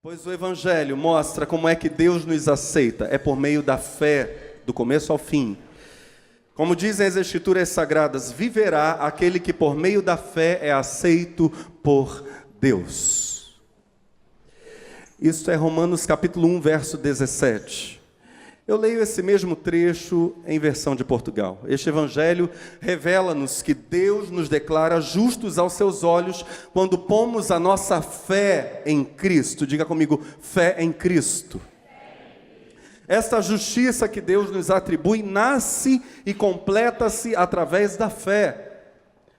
Pois o Evangelho mostra como é que Deus nos aceita. É por meio da fé, do começo ao fim. Como dizem as Escrituras Sagradas, viverá aquele que por meio da fé é aceito por Deus. Isso é Romanos capítulo 1, verso 17. Eu leio esse mesmo trecho em versão de Portugal. Este evangelho revela-nos que Deus nos declara justos aos seus olhos quando pomos a nossa fé em Cristo. Diga comigo, fé em Cristo. Esta justiça que Deus nos atribui nasce e completa-se através da fé.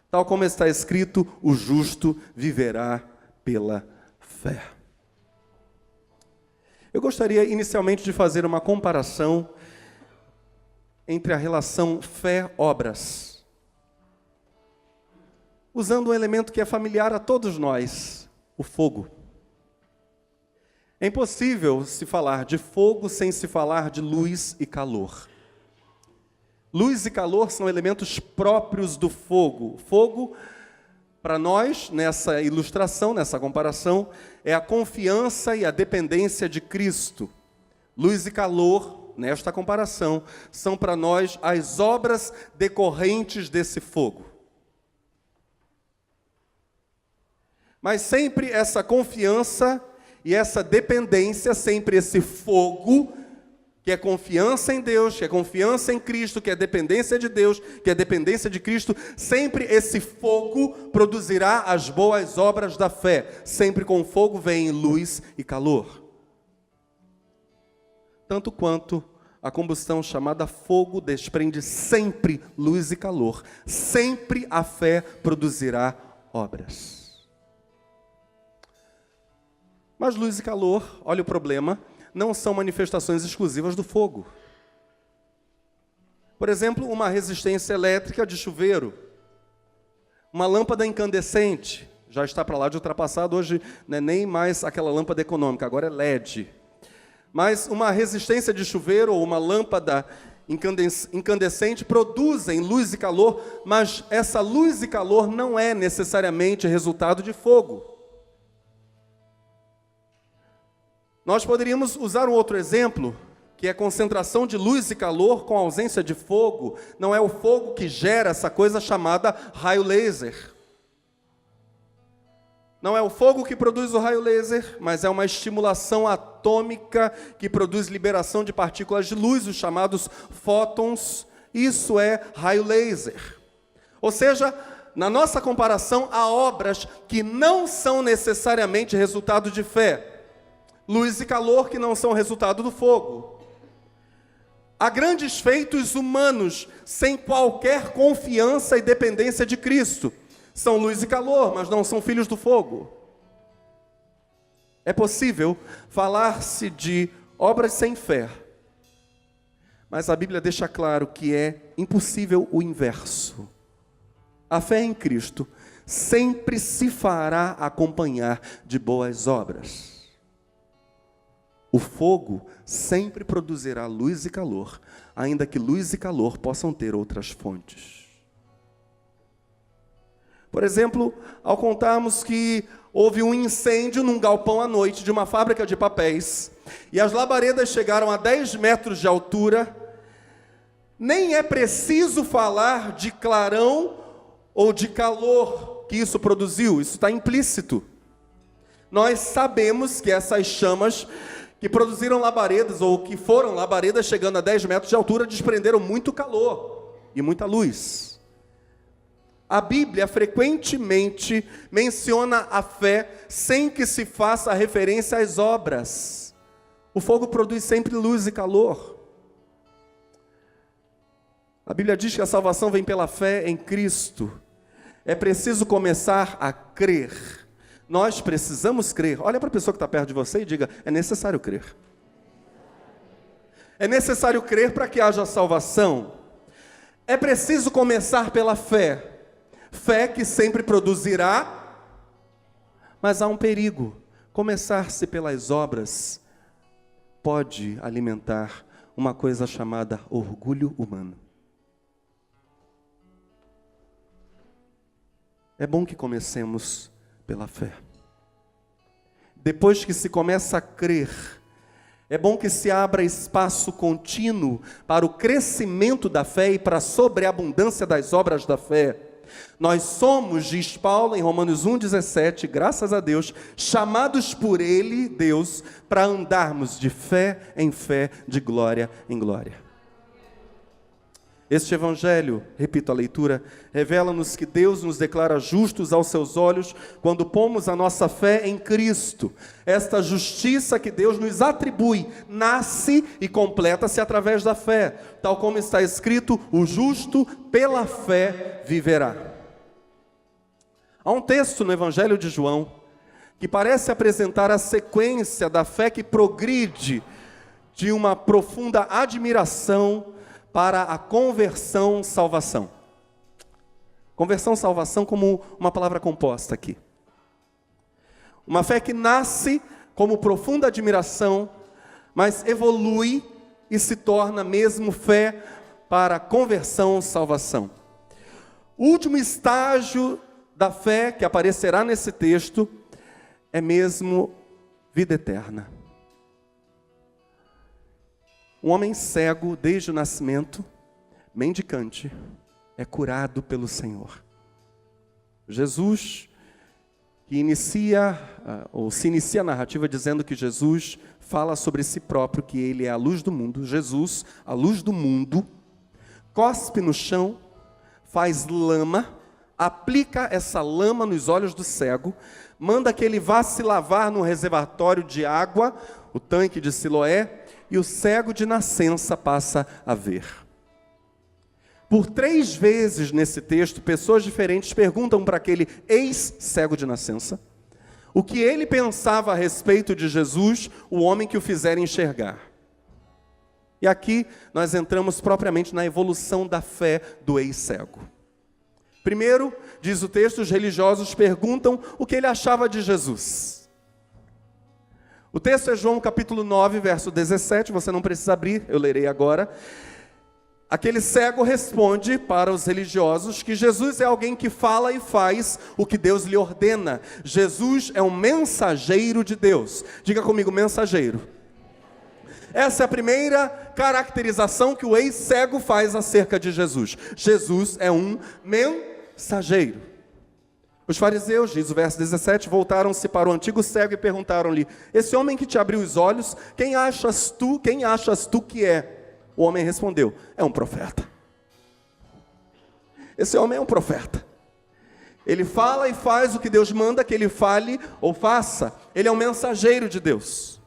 Tal como está escrito, o justo viverá pela fé. Eu gostaria inicialmente de fazer uma comparação entre a relação fé-obras, usando um elemento que é familiar a todos nós, o fogo. É impossível se falar de fogo sem se falar de luz e calor. Luz e calor são elementos próprios do fogo. Fogo, para nós, nessa ilustração, nessa comparação, é a confiança e a dependência de Cristo. Luz e calor, nesta comparação, são para nós as obras decorrentes desse fogo. Mas sempre essa confiança e essa dependência, sempre esse fogo, que é confiança em Deus, que é confiança em Cristo, que é dependência de Deus, que é dependência de Cristo, sempre esse fogo produzirá as boas obras da fé. Sempre com fogo vem luz e calor. Tanto quanto a combustão chamada fogo desprende sempre luz e calor, sempre a fé produzirá obras. Mas luz e calor, olha o problema, não são manifestações exclusivas do fogo. Por exemplo, uma resistência elétrica de chuveiro, uma lâmpada incandescente, já está para lá de ultrapassado, hoje não é nem mais aquela lâmpada econômica, agora é LED. Mas uma resistência de chuveiro ou uma lâmpada incandescente produzem luz e calor, mas essa luz e calor não é necessariamente resultado de fogo. Nós poderíamos usar um outro exemplo, que é a concentração de luz e calor com ausência de fogo. Não é o fogo que gera essa coisa chamada raio laser. Não é o fogo que produz o raio laser, mas é uma estimulação atômica que produz liberação de partículas de luz, os chamados fótons. Isso é raio laser. Ou seja, na nossa comparação, há obras que não são necessariamente resultado de fé. Luz e calor que não são resultado do fogo. Há grandes feitos humanos sem qualquer confiança e dependência de Cristo. São luz e calor, mas não são filhos do fogo. É possível falar-se de obras sem fé, mas a Bíblia deixa claro que é impossível o inverso. A fé em Cristo sempre se fará acompanhar de boas obras. O fogo sempre produzirá luz e calor, ainda que luz e calor possam ter outras fontes. Por exemplo, ao contarmos que houve um incêndio num galpão à noite de uma fábrica de papéis, e as labaredas chegaram a 10 metros de altura, nem é preciso falar de clarão ou de calor que isso produziu, isso está implícito. Nós sabemos que essas chamas que produziram labaredas, ou que foram labaredas chegando a 10 metros de altura, desprenderam muito calor e muita luz. A Bíblia frequentemente menciona a fé sem que se faça referência às obras. O fogo produz sempre luz e calor. A Bíblia diz que a salvação vem pela fé em Cristo. É preciso começar a crer. Nós precisamos crer. Olha para a pessoa que está perto de você e diga, é necessário crer. É necessário crer para que haja salvação. É preciso começar pela fé. Fé que sempre produzirá, mas há um perigo. Começar-se pelas obras pode alimentar uma coisa chamada orgulho humano. É bom que comecemos pela fé. depois que se começa a crer, é bom que se abra espaço contínuo para o crescimento da fé e para a sobreabundância das obras da fé. Nós somos, diz Paulo em Romanos 1,17, graças a Deus, chamados por Ele, Deus, para andarmos de fé, de glória em glória. Este evangelho, repito a leitura, revela-nos que Deus nos declara justos aos seus olhos quando pomos a nossa fé em Cristo. Esta justiça que Deus nos atribui nasce e completa-se através da fé, tal como está escrito: o justo pela fé viverá. Há um texto no Evangelho de João que parece apresentar a sequência da fé que progride de uma profunda admiração para a conversão, salvação. Conversão, salvação como uma palavra composta aqui. Uma fé que nasce como profunda admiração, mas evolui e se torna mesmo fé para conversão, salvação. O último estágio da fé que aparecerá nesse texto é mesmo vida eterna. Um homem cego desde o nascimento, mendicante, é curado pelo Senhor. Jesus, que se inicia a narrativa dizendo que Jesus fala sobre si próprio, que Ele é a luz do mundo. Jesus, a luz do mundo, cospe no chão, faz lama, aplica essa lama nos olhos do cego, manda que ele vá se lavar no reservatório de água, o tanque de Siloé, e o cego de nascença passa a ver. Por 3 vezes nesse texto, pessoas diferentes perguntam para aquele ex-cego de nascença o que ele pensava a respeito de Jesus, o homem que o fizera enxergar. E aqui nós entramos propriamente na evolução da fé do ex-cego. Primeiro, diz o texto, os religiosos perguntam o que ele achava de Jesus. O texto é João capítulo 9, verso 17, você não precisa abrir, eu lerei agora. Aquele cego responde para os religiosos que Jesus é alguém que fala e faz o que Deus lhe ordena. Jesus é um mensageiro de Deus. Diga comigo, mensageiro. Essa é a primeira caracterização que o ex-cego faz acerca de Jesus. Jesus é um mensageiro. Os fariseus, diz o verso 17, voltaram-se para o antigo cego e perguntaram-lhe: esse homem que te abriu os olhos, quem achas tu que é? O homem respondeu: é um profeta. Esse homem é um profeta. Ele fala e faz o que Deus manda que ele fale ou faça. Ele é um mensageiro de Deus.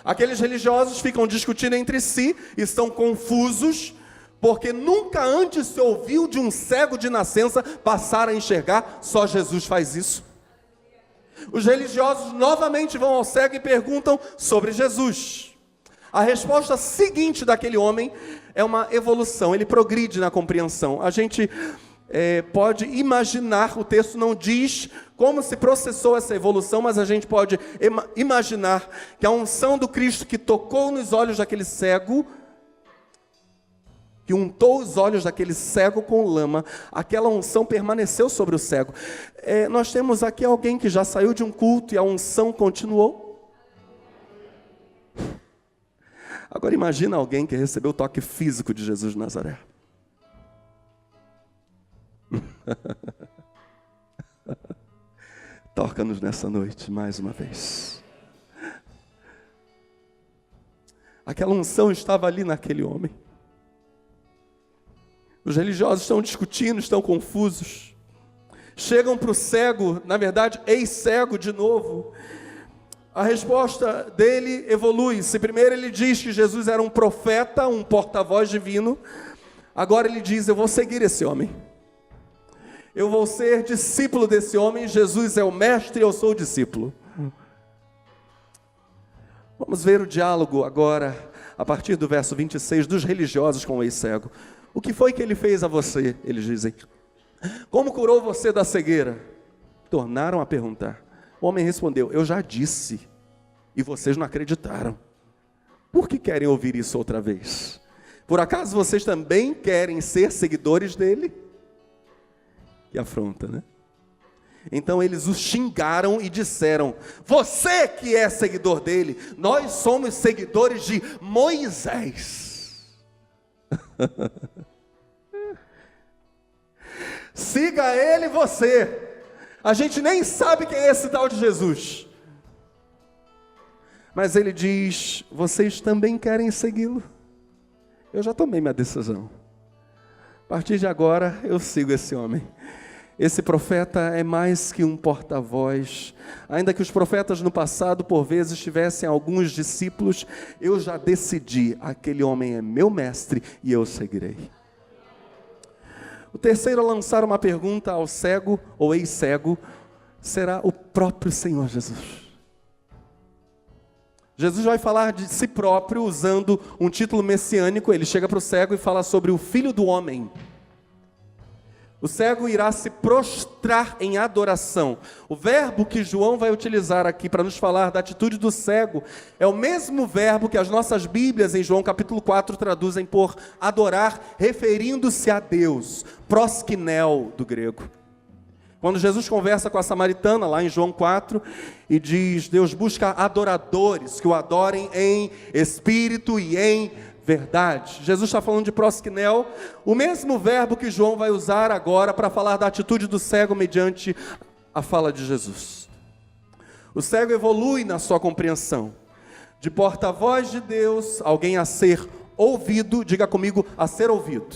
Aqueles religiosos ficam discutindo entre si, estão confusos, porque nunca antes se ouviu de um cego de nascença passar a enxergar, só Jesus faz isso. Os religiosos novamente vão ao cego e perguntam sobre Jesus. A resposta seguinte daquele homem é uma evolução, ele progride na compreensão. A gente pode imaginar, o texto não diz como se processou essa evolução, mas a gente pode imaginar que a unção do Cristo que tocou nos olhos daquele cego, que untou os olhos daquele cego com lama, aquela unção permaneceu sobre o cego. Nós temos aqui alguém que já saiu de um culto e a unção continuou. Agora imagina alguém que recebeu o toque físico de Jesus de Nazaré. Toca-nos nessa noite mais uma vez. Aquela unção estava ali naquele homem. Os religiosos estão discutindo, estão confusos. Chegam para o cego, na verdade, ex-cego de novo. A resposta dele evolui. Se primeiro ele diz que Jesus era um profeta, um porta-voz divino, agora ele diz: eu vou seguir esse homem. Eu vou ser discípulo desse homem. Jesus é o mestre e eu sou o discípulo. Vamos ver o diálogo agora, a partir do verso 26, dos religiosos com o ex-cego. O que foi que ele fez a você? Eles dizem. Como curou você da cegueira? Tornaram a perguntar. O homem respondeu: eu já disse, e vocês não acreditaram. Por que querem ouvir isso outra vez? Por acaso vocês também querem ser seguidores dele? Que afronta, né? Então eles o xingaram e disseram: você que é seguidor dele, nós somos seguidores de Moisés. Siga ele você. A gente nem sabe quem é esse tal de Jesus. Mas ele diz: vocês também querem segui-lo? Eu já tomei minha decisão. A partir de agora eu sigo esse homem. Esse profeta é mais que um porta-voz. Ainda que os profetas no passado, por vezes, tivessem alguns discípulos, eu já decidi: aquele homem é meu mestre e eu seguirei. O terceiro a lançar uma pergunta ao cego ou ex-cego será o próprio Senhor Jesus. Jesus vai falar de si próprio usando um título messiânico. Ele chega para o cego e fala sobre o Filho do Homem. O cego irá se prostrar em adoração. O verbo que João vai utilizar aqui para nos falar da atitude do cego é o mesmo verbo que as nossas Bíblias em João capítulo 4 traduzem por adorar, referindo-se a Deus, proskinel do grego. Quando Jesus conversa com a samaritana lá em João 4 e diz: Deus busca adoradores que o adorem em espírito e em verdade. Jesus está falando de proskinel, o mesmo verbo que João vai usar agora para falar da atitude do cego mediante a fala de Jesus. O cego evolui na sua compreensão. De porta-voz de Deus, alguém a ser ouvido, diga comigo, a ser ouvido.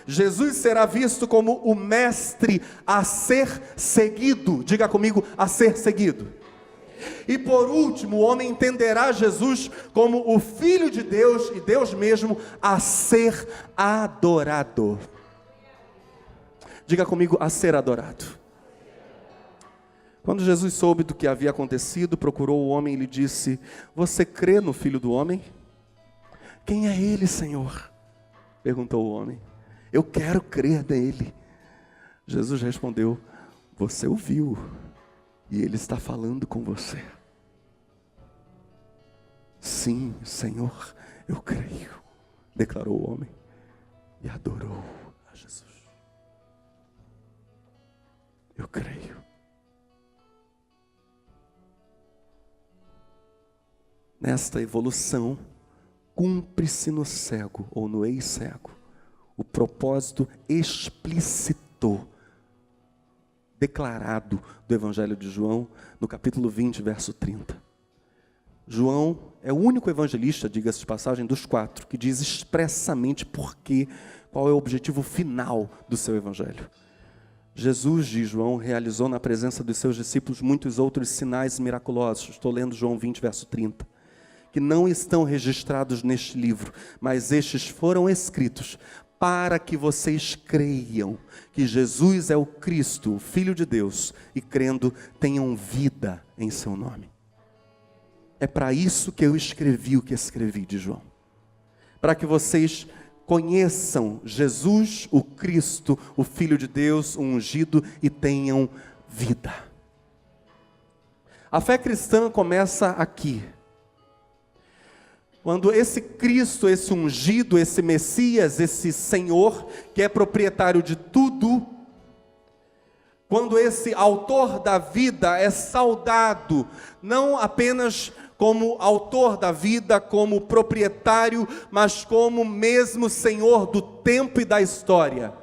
Jesus será visto como o mestre a ser seguido, diga comigo, a ser seguido. E por último, o homem entenderá Jesus como o Filho de Deus e Deus mesmo a ser adorado. Diga comigo, a ser adorado. Quando Jesus soube do que havia acontecido, procurou o homem e lhe disse: você crê no Filho do Homem? Quem é ele, Senhor? Perguntou o homem. Eu quero crer nele. Jesus respondeu: você o viu. E ele está falando com você. Sim, Senhor, eu creio, declarou o homem e adorou a Jesus. Eu creio. Nesta evolução, cumpre-se no cego ou no ex-cego o propósito explícito, declarado do Evangelho de João, no capítulo 20, verso 30. João é o único evangelista, diga-se de passagem, dos 4, que diz expressamente qual é o objetivo final do seu evangelho. Jesus, diz João, realizou na presença dos seus discípulos muitos outros sinais miraculosos. Estou lendo João 20, verso 30. Que não estão registrados neste livro, mas estes foram escritos para que vocês creiam que Jesus é o Cristo, o Filho de Deus, e crendo tenham vida em seu nome. É para isso que eu escrevi o que escrevi, de João. Para que vocês conheçam Jesus, o Cristo, o Filho de Deus, o ungido, e tenham vida. A fé cristã começa aqui. Quando esse Cristo, esse ungido, esse Messias, esse Senhor, que é proprietário de tudo, quando esse autor da vida é saudado, não apenas como autor da vida, como proprietário, mas como mesmo Senhor do tempo e da história.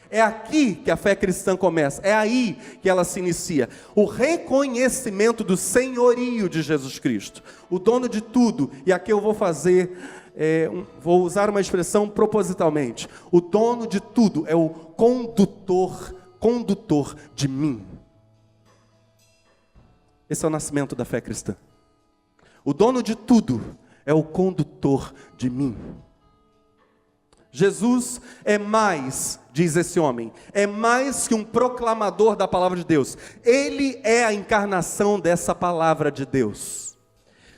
É aqui que a fé cristã começa, é aí que ela se inicia. O reconhecimento do senhorio de Jesus Cristo, o dono de tudo. E aqui eu vou vou usar uma expressão propositalmente. O dono de tudo é o condutor de mim. Esse é o nascimento da fé cristã. O dono de tudo é o condutor de mim. Jesus é mais, diz esse homem, é mais que um proclamador da palavra de Deus. Ele é a encarnação dessa palavra de Deus.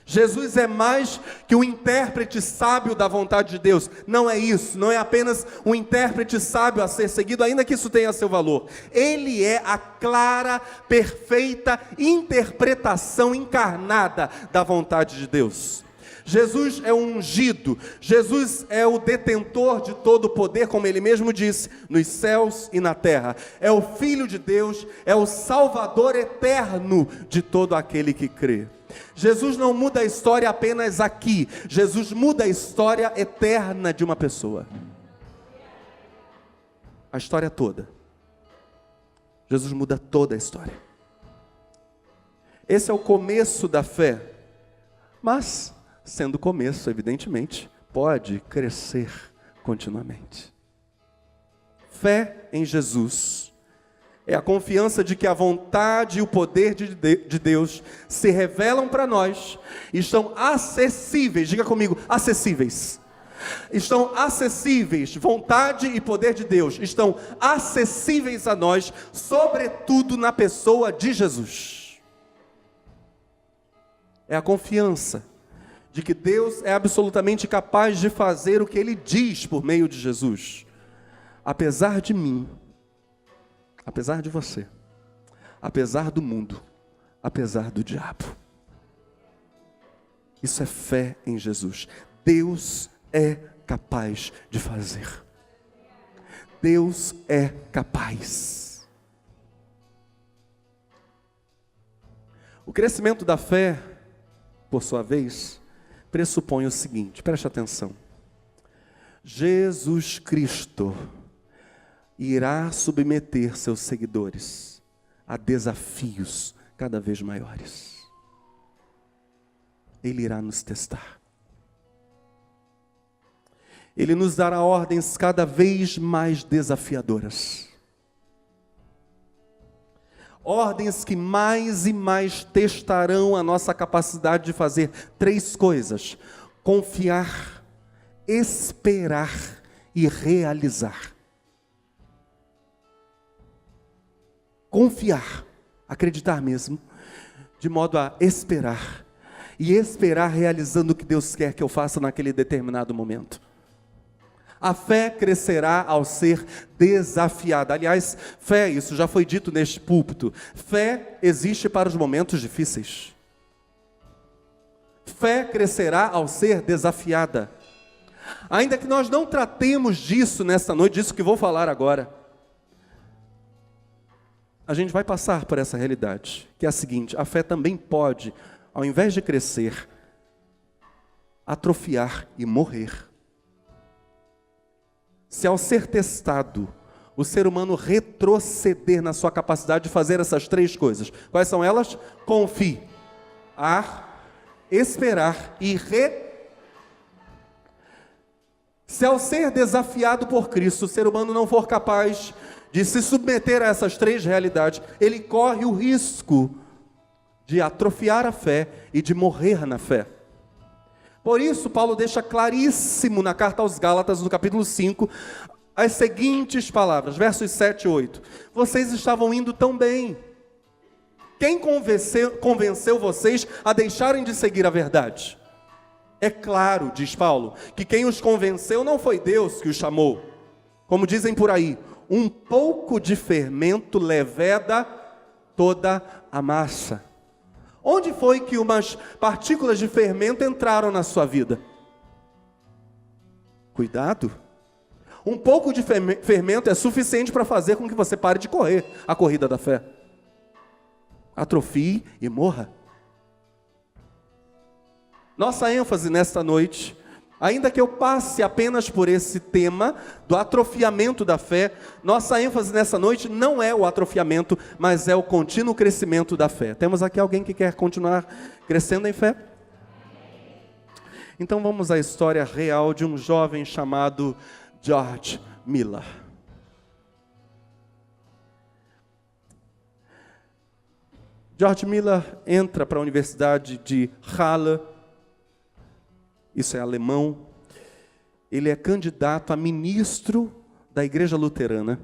Jesus é mais que um intérprete sábio da vontade de Deus. Não é isso, não é apenas um intérprete sábio a ser seguido, ainda que isso tenha seu valor. Ele é a clara, perfeita interpretação encarnada da vontade de Deus. Jesus é o ungido, Jesus é o detentor de todo o poder, como ele mesmo disse, nos céus e na terra. É o Filho de Deus, é o Salvador eterno de todo aquele que crê. Jesus não muda a história apenas aqui, Jesus muda a história eterna de uma pessoa. A história toda. Jesus muda toda a história. Esse é o começo da fé, mas, sendo o começo, evidentemente, pode crescer continuamente. Fé em Jesus é a confiança de que a vontade e o poder de Deus se revelam para nós e estão acessíveis, diga comigo, acessíveis. Estão acessíveis, vontade e poder de Deus estão acessíveis a nós, sobretudo na pessoa de Jesus. É a confiança de que Deus é absolutamente capaz de fazer o que Ele diz por meio de Jesus, apesar de mim, apesar de você, apesar do mundo, apesar do diabo. Isso é fé em Jesus. Deus é capaz de fazer. Deus é capaz. O crescimento da fé, por sua vez, pressupõe o seguinte, preste atenção. Jesus Cristo irá submeter seus seguidores a desafios cada vez maiores. Ele irá nos testar. Ele nos dará ordens cada vez mais desafiadoras. Ordens que mais e mais testarão a nossa capacidade de fazer três coisas: confiar, esperar e realizar. Confiar, acreditar mesmo, de modo a esperar. E esperar realizando o que Deus quer que eu faça naquele determinado momento. A fé crescerá ao ser desafiada. Aliás, fé, isso já foi dito neste púlpito, fé existe para os momentos difíceis. Fé crescerá ao ser desafiada. Ainda que nós não tratemos disso nesta noite, disso que vou falar agora, a gente vai passar por essa realidade, que é a seguinte: a fé também pode, ao invés de crescer, atrofiar e morrer. Se ao ser testado, o ser humano retroceder na sua capacidade de fazer essas três coisas. Quais são elas? Confiar, esperar e Se ao ser desafiado por Cristo, o ser humano não for capaz de se submeter a essas três realidades, ele corre o risco de atrofiar a fé e de morrer na fé. Por isso, Paulo deixa claríssimo na carta aos Gálatas, no capítulo 5, as seguintes palavras, versos 7 e 8. Vocês estavam indo tão bem. Quem convenceu vocês a deixarem de seguir a verdade? É claro, diz Paulo, que quem os convenceu não foi Deus que os chamou. Como dizem por aí, um pouco de fermento leveda toda a massa. Onde foi que umas partículas de fermento entraram na sua vida? Cuidado. Um pouco de fermento é suficiente para fazer com que você pare de correr a corrida da fé. Atrofie e morra. Nossa ênfase nesta noite, ainda que eu passe apenas por esse tema do atrofiamento da fé, nossa ênfase nessa noite não é o atrofiamento, mas é o contínuo crescimento da fé. Temos aqui alguém que quer continuar crescendo em fé? Então vamos à história real de um jovem chamado George Miller. George Miller entra para a Universidade de Halle. Isso é alemão. Ele é candidato a ministro da Igreja Luterana.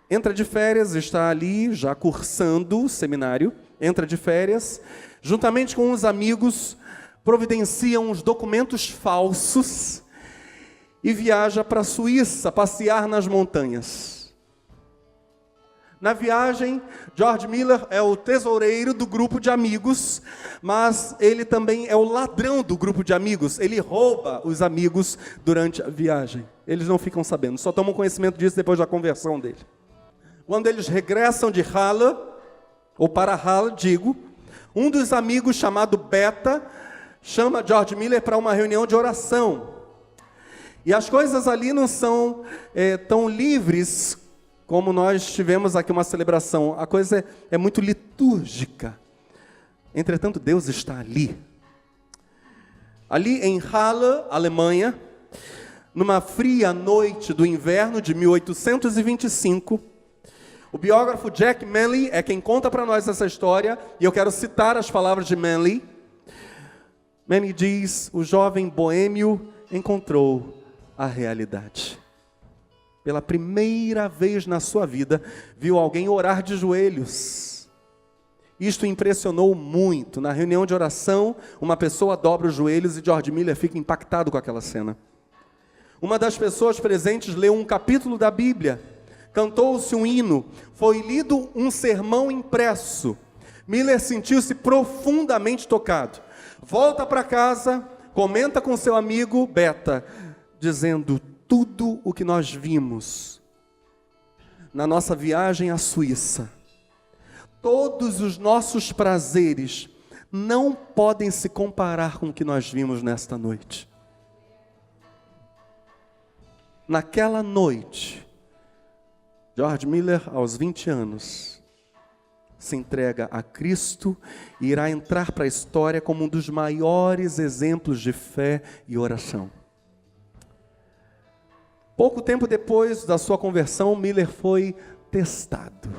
Entra de férias, está ali já cursando o seminário. Entra de férias, juntamente com uns amigos, providenciam uns documentos falsos e viaja para a Suíça passear nas montanhas. Na viagem, George Miller é o tesoureiro do grupo de amigos, mas ele também é o ladrão do grupo de amigos. Ele rouba os amigos durante a viagem. Eles não ficam sabendo, só tomam conhecimento disso depois da conversão dele. Quando eles regressam de Halle, ou para Halle, um dos amigos, chamado Beta, chama George Miller para uma reunião de oração. E as coisas ali não são tão livres como nós tivemos aqui uma celebração. A coisa é muito litúrgica. Entretanto, Deus está ali. Ali em Halle, Alemanha, numa fria noite do inverno de 1825, o biógrafo Jack Manley é quem conta para nós essa história, e eu quero citar as palavras de Manley. Manley diz: o jovem boêmio encontrou a realidade. Pela primeira vez na sua vida, viu alguém orar de joelhos. Isto impressionou muito. Na reunião de oração, uma pessoa dobra os joelhos e George Miller fica impactado com aquela cena. Uma das pessoas presentes leu um capítulo da Bíblia, cantou-se um hino, foi lido um sermão impresso. Miller sentiu-se profundamente tocado. Volta para casa, comenta com seu amigo Beta, dizendo: tudo o que nós vimos na nossa viagem à Suíça, todos os nossos prazeres, não podem se comparar com o que nós vimos nesta noite. Naquela noite, George Miller, aos 20 anos, se entrega a Cristo e irá entrar para a história como um dos maiores exemplos de fé e oração. Pouco tempo depois da sua conversão, Miller foi testado.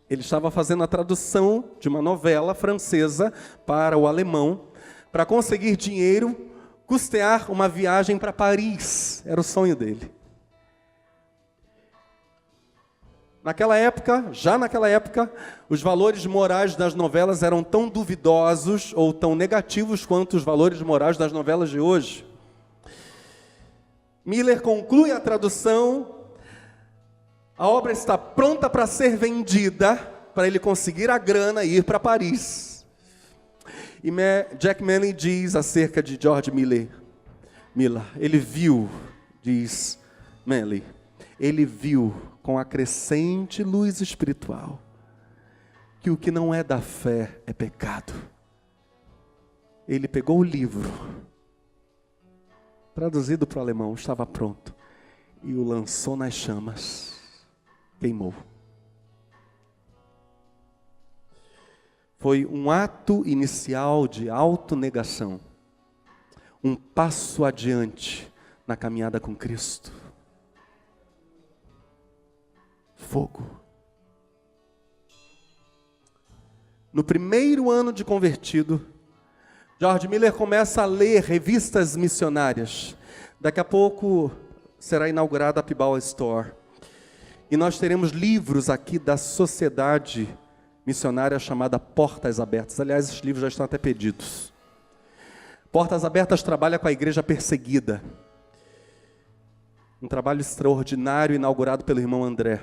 Ele estava fazendo a tradução de uma novela francesa para o alemão, para conseguir dinheiro, custear uma viagem para Paris. Era o sonho dele. Já naquela época, os valores morais das novelas eram tão duvidosos ou tão negativos quanto os valores morais das novelas de hoje. Miller conclui a tradução, a obra está pronta para ser vendida, para ele conseguir a grana e ir para Paris. E Jack Manley diz acerca de George Miller, ele viu, diz Manley, ele viu com a crescente luz espiritual que o que não é da fé é pecado. Ele pegou o livro, traduzido para o alemão, estava pronto, e o lançou nas chamas, queimou. Foi um ato inicial de autonegação, um passo adiante na caminhada com Cristo. Fogo. No primeiro ano de convertido, George Miller começa a ler revistas missionárias. Daqui a pouco será inaugurada a Pibao Store. E nós teremos livros aqui da sociedade missionária chamada Portas Abertas. Aliás, esses livros já estão até pedidos. Portas Abertas trabalha com a igreja perseguida. Um trabalho extraordinário inaugurado pelo irmão André.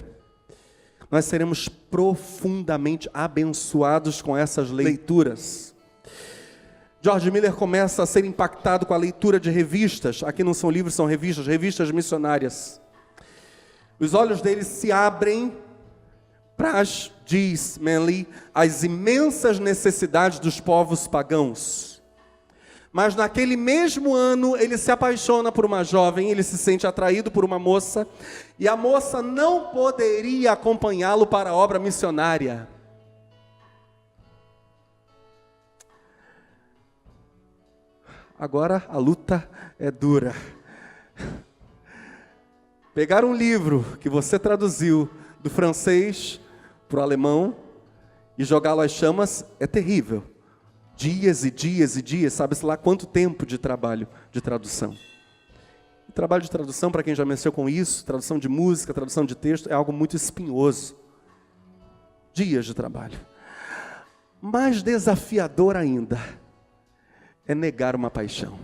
Nós seremos profundamente abençoados com essas leituras. George Miller começa a ser impactado com a leitura de revistas. Aqui não são livros, são revistas missionárias. Os olhos dele se abrem para, diz Manley, as imensas necessidades dos povos pagãos. Mas naquele mesmo ano, ele se apaixona por uma jovem, ele se sente atraído por uma moça, e a moça não poderia acompanhá-lo para a obra missionária. Agora a luta é dura. Pegar um livro que você traduziu do francês para o alemão e jogá-lo às chamas é terrível. Dias e dias e dias, sabe-se lá quanto tempo de trabalho de tradução. O trabalho de tradução, para quem já mexeu com isso, tradução de música, tradução de texto, é algo muito espinhoso. Dias de trabalho. Mais desafiador ainda é negar uma paixão.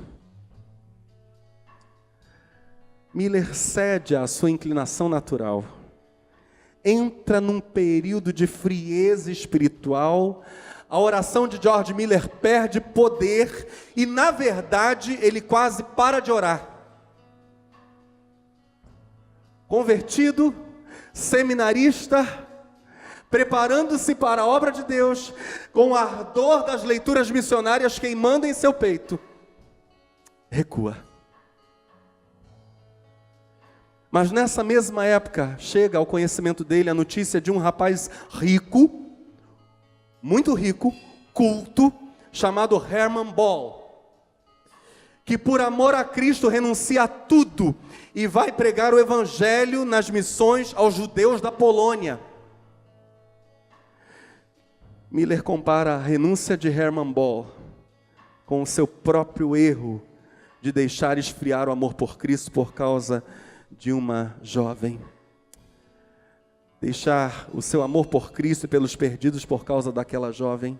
Miller cede à sua inclinação natural, entra num período de frieza espiritual. A oração de George Miller perde poder e, na verdade, ele quase para de orar. Convertido, seminarista, preparando-se para a obra de Deus, com o ardor das leituras missionárias queimando em seu peito, recua. Mas nessa mesma época, chega ao conhecimento dele a notícia de um rapaz rico, muito rico, culto, chamado Herman Ball, que por amor a Cristo renuncia a tudo e vai pregar o evangelho nas missões aos judeus da Polônia. Miller compara a renúncia de Herman Ball com o seu próprio erro de deixar esfriar o amor por Cristo por causa de uma jovem. Deixar o seu amor por Cristo e pelos perdidos por causa daquela jovem.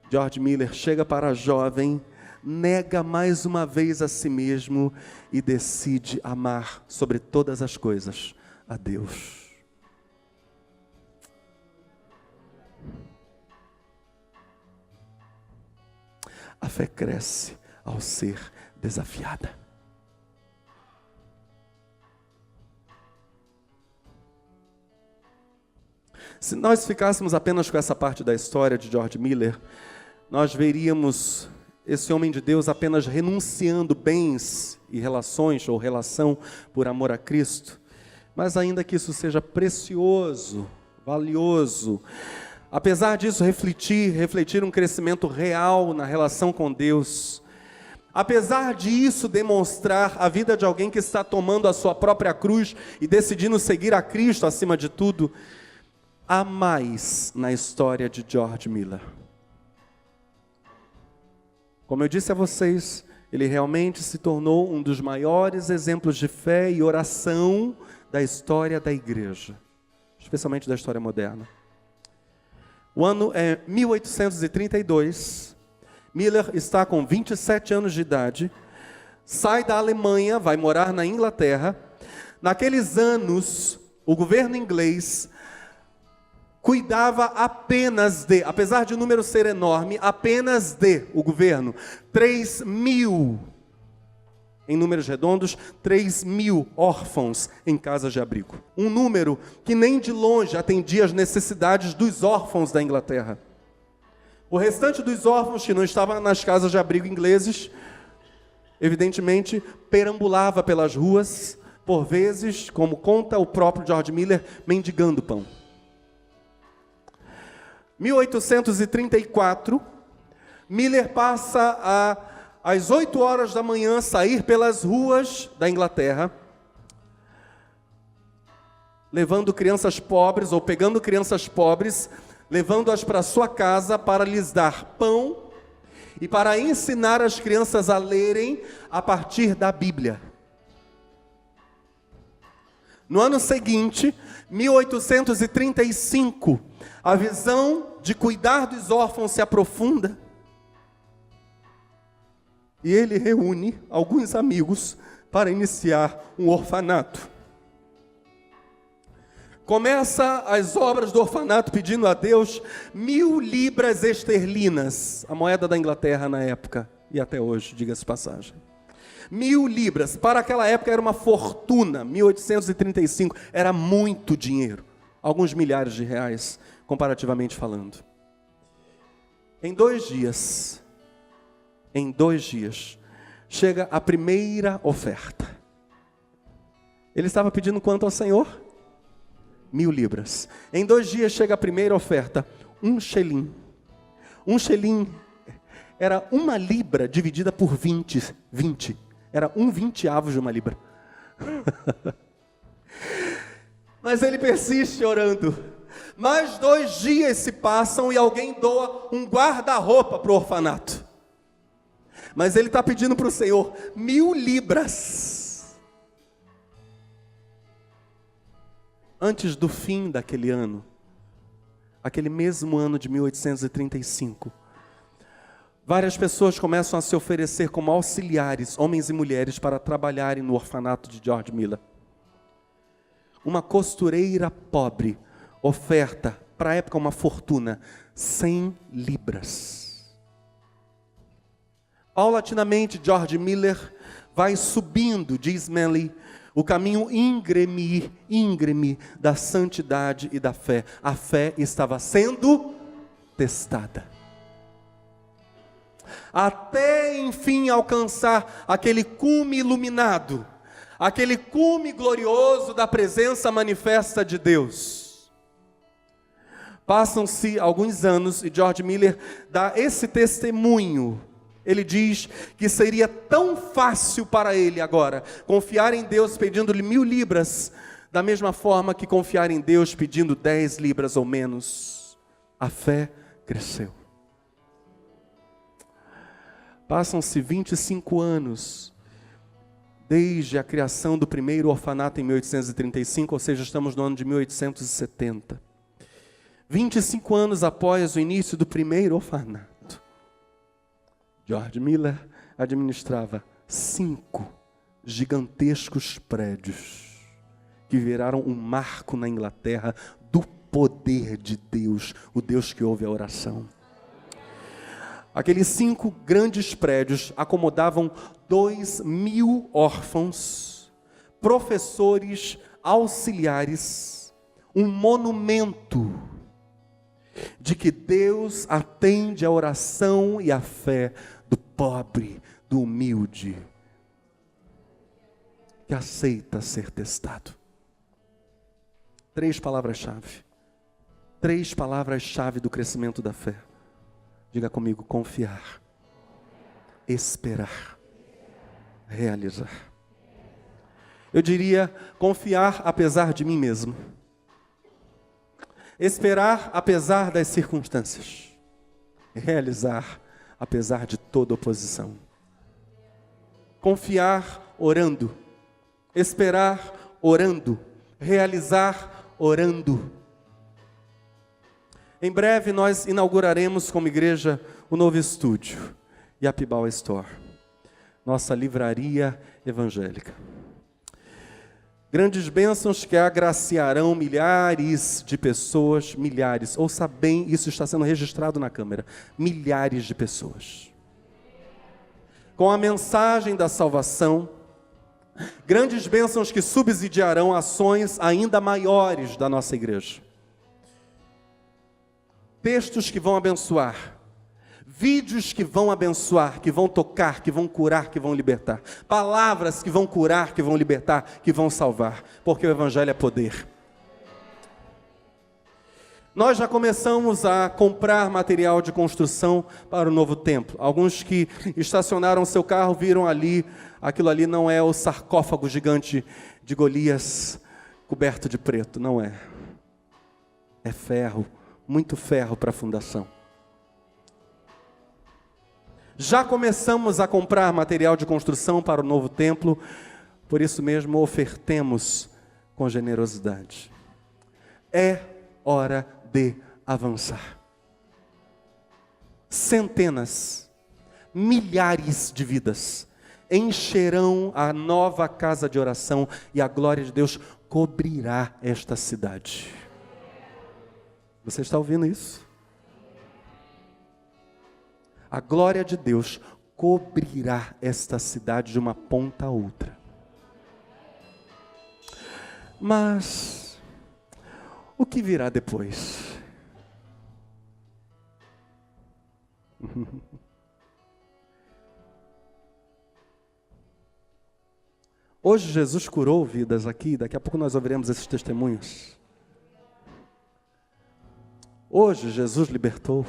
George Miller chega para a jovem, nega mais uma vez a si mesmo e decide amar sobre todas as coisas a Deus. A fé cresce ao ser desafiada. Se nós ficássemos apenas com essa parte da história de George Miller, nós veríamos esse homem de Deus apenas renunciando bens e relações ou relação por amor a Cristo. Mas ainda que isso seja precioso, valioso, apesar disso refletir um crescimento real na relação com Deus, apesar disso demonstrar a vida de alguém que está tomando a sua própria cruz e decidindo seguir a Cristo acima de tudo, há mais na história de George Miller. Como eu disse a vocês, ele realmente se tornou um dos maiores exemplos de fé e oração da história da igreja, especialmente da história moderna. O ano é 1832, Miller está com 27 anos de idade, sai da Alemanha, vai morar na Inglaterra. Naqueles anos, o governo inglês cuidava apenas de, apesar de o número ser enorme, apenas de, o governo, 3.000, em números redondos, 3.000 órfãos em casas de abrigo. Um número que nem de longe atendia às necessidades dos órfãos da Inglaterra. O restante dos órfãos que não estavam nas casas de abrigo ingleses, evidentemente, perambulava pelas ruas, por vezes, como conta o próprio George Miller, mendigando pão. 1834, Miller passa às 8 horas da manhã sair pelas ruas da Inglaterra, levando crianças pobres, ou pegando crianças pobres, levando-as para sua casa para lhes dar pão e para ensinar as crianças a lerem a partir da Bíblia. No ano seguinte, 1835, a visão de cuidar dos órfãos se aprofunda e ele reúne alguns amigos para iniciar um orfanato. Começa as obras do orfanato pedindo a Deus 1.000 libras esterlinas, a moeda da Inglaterra na época e até hoje, diga-se passagem. 1.000 libras, para aquela época era uma fortuna, 1835, era muito dinheiro, alguns milhares de reais, comparativamente falando. Em 2 dias, chega a primeira oferta. Ele estava pedindo quanto ao Senhor? 1.000 libras. Em 2 dias chega a primeira oferta, 1 shelim. 1 shelim era 1 libra dividida por 20. Era 1/20 de 1 libra. Mas ele persiste orando. Mais 2 dias se passam e alguém doa um guarda-roupa para o orfanato. Mas ele está pedindo para o Senhor 1.000 libras. Antes do fim daquele ano, aquele mesmo ano de 1835, várias pessoas começam a se oferecer como auxiliares, homens e mulheres, para trabalharem no orfanato de George Miller. Uma costureira pobre oferta, para a época uma fortuna, 100 libras. Paulatinamente, George Miller vai subindo, diz Manley, o caminho íngreme da santidade e da fé. A fé estava sendo testada. Até enfim alcançar aquele cume iluminado, aquele cume glorioso da presença manifesta de Deus. Passam-se alguns anos e George Miller dá esse testemunho. Ele diz que seria tão fácil para ele agora confiar em Deus pedindo-lhe 1000 libras, da mesma forma que confiar em Deus pedindo 10 libras ou menos. A fé cresceu. Passam-se 25 anos desde a criação do primeiro orfanato em 1835, ou seja, estamos no ano de 1870. 25 anos após o início do primeiro orfanato, George Miller administrava 5 gigantescos prédios que viraram um marco na Inglaterra do poder de Deus, o Deus que ouve a oração. Aqueles 5 grandes prédios acomodavam 2.000 órfãos, professores, auxiliares, um monumento de que Deus atende a oração e a fé do pobre, do humilde, que aceita ser testado. 3 palavras-chave. 3 palavras-chave do crescimento da fé. Diga comigo: confiar, esperar, realizar. Eu diria confiar apesar de mim mesmo. Esperar apesar das circunstâncias. Realizar apesar de toda oposição. Confiar orando. Esperar orando. Realizar orando. Em breve nós inauguraremos como igreja o novo estúdio, Yapibau Store, nossa livraria evangélica. Grandes bênçãos que agraciarão milhares de pessoas, milhares, ouça bem, isso está sendo registrado na câmera, milhares de pessoas. Com a mensagem da salvação, grandes bênçãos que subsidiarão ações ainda maiores da nossa igreja. Textos que vão abençoar, vídeos que vão abençoar, que vão tocar, que vão curar, que vão libertar. Palavras que vão curar, que vão libertar, que vão salvar. Porque o Evangelho é poder. Nós já começamos a comprar material de construção para o novo templo. Alguns que estacionaram seu carro viram ali, aquilo ali não é o sarcófago gigante de Golias coberto de preto, não é. É ferro, muito ferro para a fundação. Já começamos a comprar material de construção para o novo templo, por isso mesmo ofertemos com generosidade. É hora de avançar. Centenas, milhares de vidas encherão a nova casa de oração e a glória de Deus cobrirá esta cidade. Você está ouvindo isso? A glória de Deus cobrirá esta cidade de uma ponta a outra. Mas o que virá depois? Hoje Jesus curou vidas aqui, daqui a pouco nós ouviremos esses testemunhos. Hoje Jesus libertou.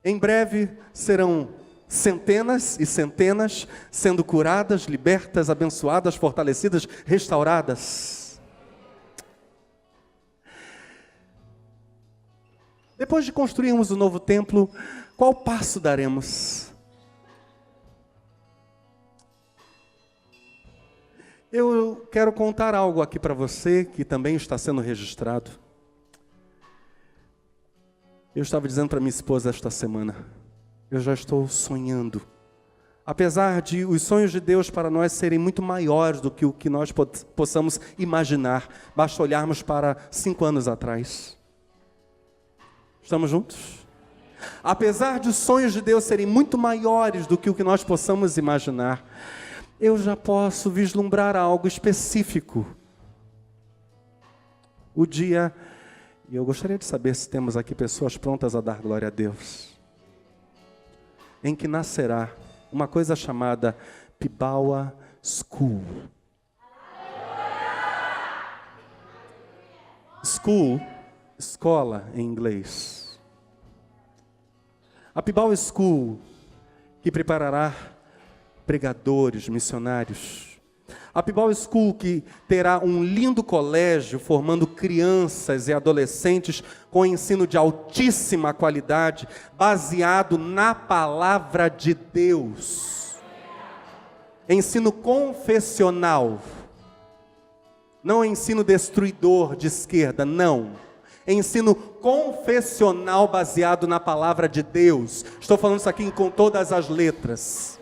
Em breve serão centenas e centenas sendo curadas, libertas, abençoadas, fortalecidas, restauradas. Depois de construirmos o novo templo, qual passo daremos? Eu quero contar algo aqui para você que também está sendo registrado. Eu estava dizendo para minha esposa esta semana, eu já estou sonhando. Apesar de os sonhos de Deus para nós serem muito maiores do que o que nós possamos imaginar, basta olharmos para 5 anos atrás. Estamos juntos? Apesar de os sonhos de Deus serem muito maiores do que o que nós possamos imaginar, eu já posso vislumbrar algo específico. O dia, e eu gostaria de saber se temos aqui pessoas prontas a dar glória a Deus, em que nascerá uma coisa chamada Pibawa School. School, escola em inglês. A Pibawa School, que preparará pregadores, missionários. A Pibawa School, que terá um lindo colégio formando crianças e adolescentes com ensino de altíssima qualidade, baseado na palavra de Deus. Ensino confessional, não ensino destruidor de esquerda, não. Ensino confessional baseado na palavra de Deus. Estou falando isso aqui com todas as letras.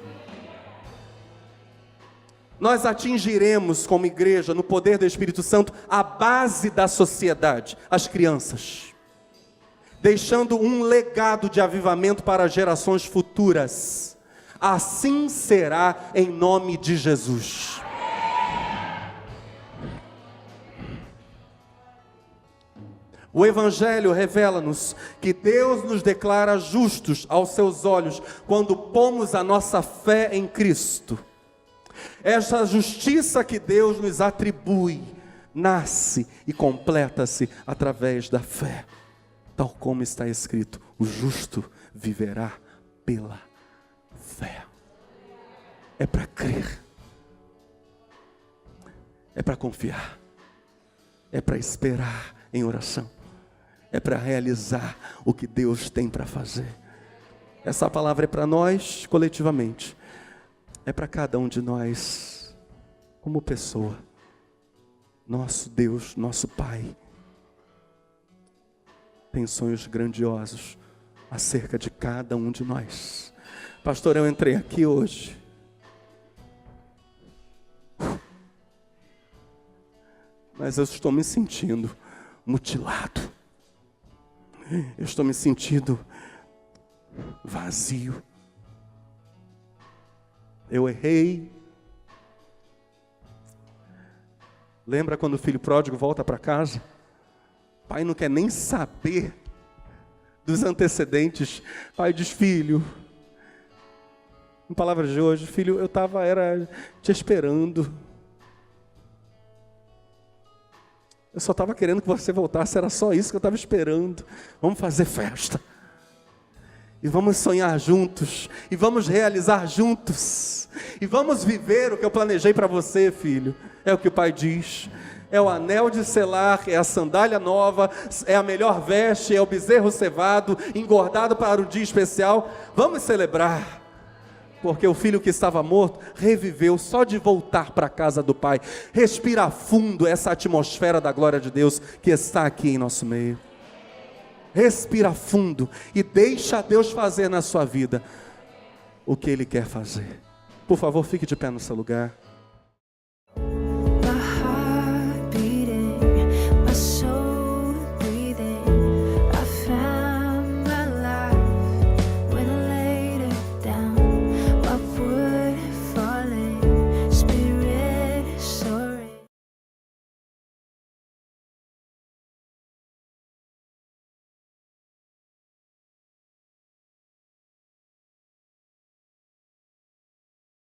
Nós atingiremos como igreja, no poder do Espírito Santo, a base da sociedade, as crianças, deixando um legado de avivamento para gerações futuras. Assim será em nome de Jesus. O Evangelho revela-nos que Deus nos declara justos aos seus olhos quando pomos a nossa fé em Cristo. Essa justiça que Deus nos atribui, nasce e completa-se através da fé. Tal como está escrito, o justo viverá pela fé. É para crer. É para confiar. É para esperar em oração. É para realizar o que Deus tem para fazer. Essa palavra é para nós coletivamente. É para cada um de nós, como pessoa. Nosso Deus, nosso Pai, tem sonhos grandiosos acerca de cada um de nós. Pastor, eu entrei aqui hoje. Mas eu estou me sentindo mutilado. Eu estou me sentindo vazio. Eu errei. Lembra quando o filho pródigo volta para casa? O pai não quer nem saber dos antecedentes. O pai diz, filho, em palavras de hoje, filho, eu era te esperando. Eu só estava querendo que você voltasse, era só isso que eu estava esperando. Vamos fazer festa. E vamos sonhar juntos, e vamos realizar juntos, e vamos viver o que eu planejei para você, filho. É o que o pai diz. É o anel de selar, é a sandália nova, é a melhor veste, é o bezerro cevado, engordado para o dia especial. Vamos celebrar, porque o filho que estava morto reviveu só de voltar para a casa do pai. Respira fundo essa atmosfera da glória de Deus que está aqui em nosso meio. Respira fundo e deixa Deus fazer na sua vida o que Ele quer fazer. Por favor, fique de pé no seu lugar.